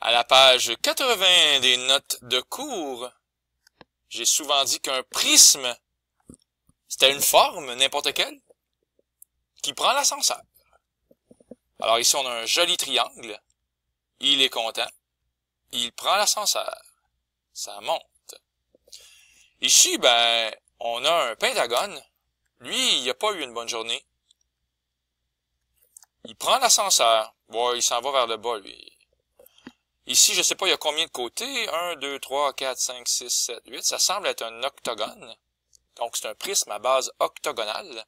À la page 80 des notes de cours, j'ai souvent dit qu'un prisme, c'était une forme, n'importe quelle, qui prend l'ascenseur. Alors ici, on a un joli triangle. Il est content. Il prend l'ascenseur. Ça monte. Ici, ben, on a un pentagone. Lui, il n'a pas eu une bonne journée. Il prend l'ascenseur. Bon, il s'en va vers le bas, lui. Ici, je sais pas, il y a combien de côtés? 1, 2, 3, 4, 5, 6, 7, 8. Ça semble être un octogone. Donc, c'est un prisme à base octogonale.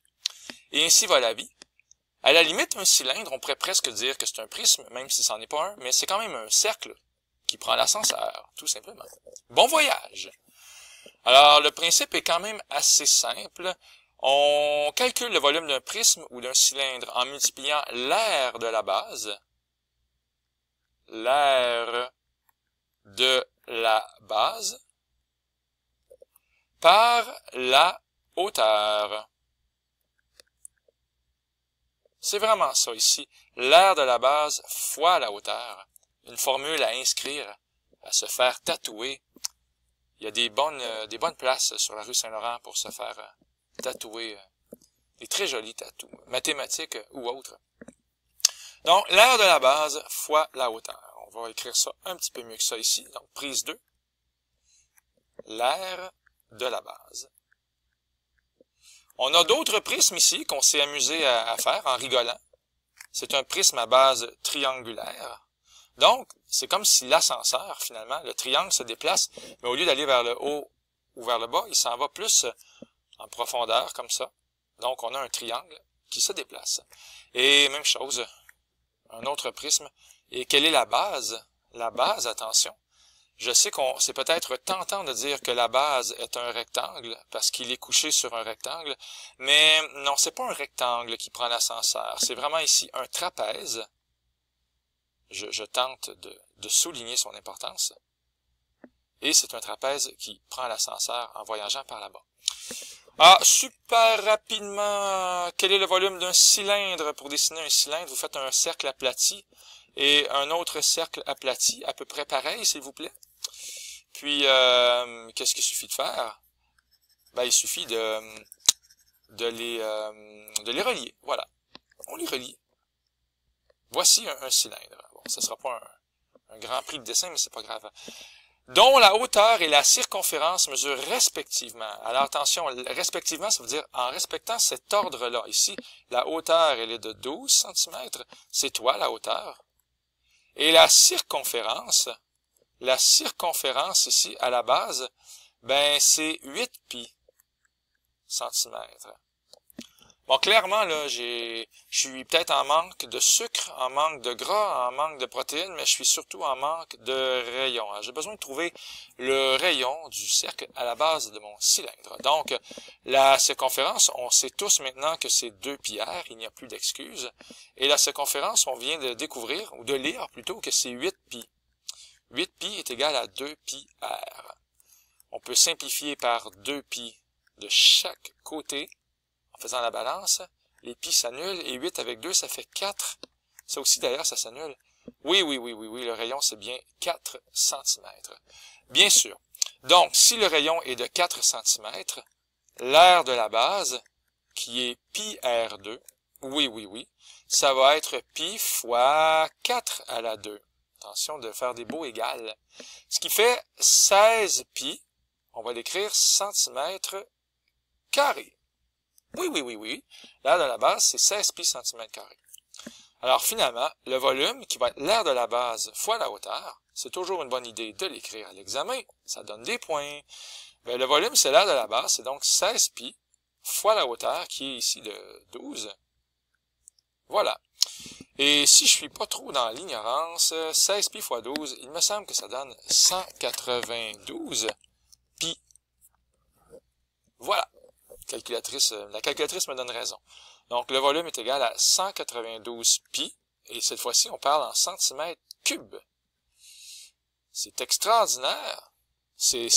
Et ainsi va la vie. À la limite, un cylindre, on pourrait presque dire que c'est un prisme, même si c'en est pas un, mais c'est quand même un cercle qui prend l'ascenseur, tout simplement. Bon voyage! Alors, le principe est quand même assez simple. On calcule le volume d'un prisme ou d'un cylindre en multipliant l'aire de la base, par la hauteur. C'est vraiment ça ici, l'aire de la base fois la hauteur. Une formule à inscrire, à se faire tatouer. Il y a des bonnes places sur la rue Saint-Laurent pour se faire tatouer des très jolis tatous, mathématiques ou autres. Donc, l'aire de la base fois la hauteur. On va écrire ça un petit peu mieux que ça ici. Donc, prise 2. L'aire de la base. On a d'autres prismes ici qu'on s'est amusé à faire en rigolant. C'est un prisme à base triangulaire. Donc, c'est comme si l'ascenseur, finalement, le triangle se déplace, mais au lieu d'aller vers le haut ou vers le bas, il s'en va plus en profondeur, comme ça. Donc, on a un triangle qui se déplace. Et même chose, un autre prisme. Et quelle est la base? La base, attention. Je sais c'est peut-être tentant de dire que la base est un rectangle, parce qu'il est couché sur un rectangle, mais non, c'est pas un rectangle qui prend l'ascenseur. C'est vraiment ici un trapèze. Je tente de souligner son importance. Et c'est un trapèze qui prend l'ascenseur en voyageant par là-bas. Ah, super rapidement, quel est le volume d'un cylindre? Pour dessiner un cylindre, vous faites un cercle aplati et un autre cercle aplati, à peu près pareil, s'il vous plaît. Puis, qu'est-ce qu'il suffit de faire? Ben, il suffit de les relier. Voilà. On les relie. Voici un cylindre. Bon, ce sera pas un grand prix de dessin, mais c'est pas grave. Dont la hauteur et la circonférence mesurent respectivement. Alors attention, respectivement, ça veut dire en respectant cet ordre-là. Ici, la hauteur, elle est de 12 cm. C'est toi, la hauteur. Et la circonférence ici, à la base, ben, c'est 8 pi centimètres. Bon, clairement, là, je suis peut-être en manque de sucre, en manque de gras, en manque de protéines, mais je suis surtout en manque de rayons. J'ai besoin de trouver le rayon du cercle à la base de mon cylindre. Donc, la circonférence, on sait tous maintenant que c'est 2 pi r, il n'y a plus d'excuses. Et la circonférence, on vient de découvrir, ou de lire plutôt, que c'est 8 pi. 8 pi est égal à 2 pi r. On peut simplifier par 2 pi de chaque côté. En faisant la balance, les pi s'annulent, et 8 avec 2, ça fait 4. Ça aussi, d'ailleurs, ça s'annule. Oui, le rayon, c'est bien 4 cm. Bien sûr. Donc, si le rayon est de 4 cm, l'aire de la base, qui est pi r2, oui, ça va être pi fois 4 à la 2. Attention de faire des beaux égales. Ce qui fait 16 pi, on va l'écrire centimètres carrés. Oui. L'aire de la base, c'est 16 pi centimètres carrés. Alors finalement, le volume, qui va être l'aire de la base fois la hauteur, c'est toujours une bonne idée de l'écrire à l'examen, ça donne des points. Ben, le volume, c'est l'aire de la base, c'est donc 16 pi fois la hauteur, qui est ici de 12. Voilà. Et si je suis pas trop dans l'ignorance, 16 pi fois 12, il me semble que ça donne 192 pi. Voilà. La calculatrice me donne raison. Donc, le volume est égal à 192 pi, et cette fois-ci, on parle en centimètres cubes. C'est extraordinaire. C'est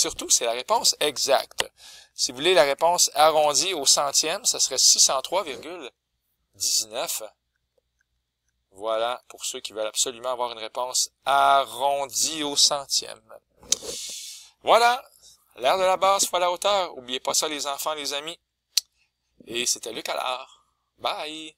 la réponse exacte. Si vous voulez la réponse arrondie au centième, ça serait 603,19. Voilà, pour ceux qui veulent absolument avoir une réponse arrondie au centième. Voilà, l'air de la base fois la hauteur. N'oubliez pas ça les enfants, les amis. Et c'était Luc Allard. Bye!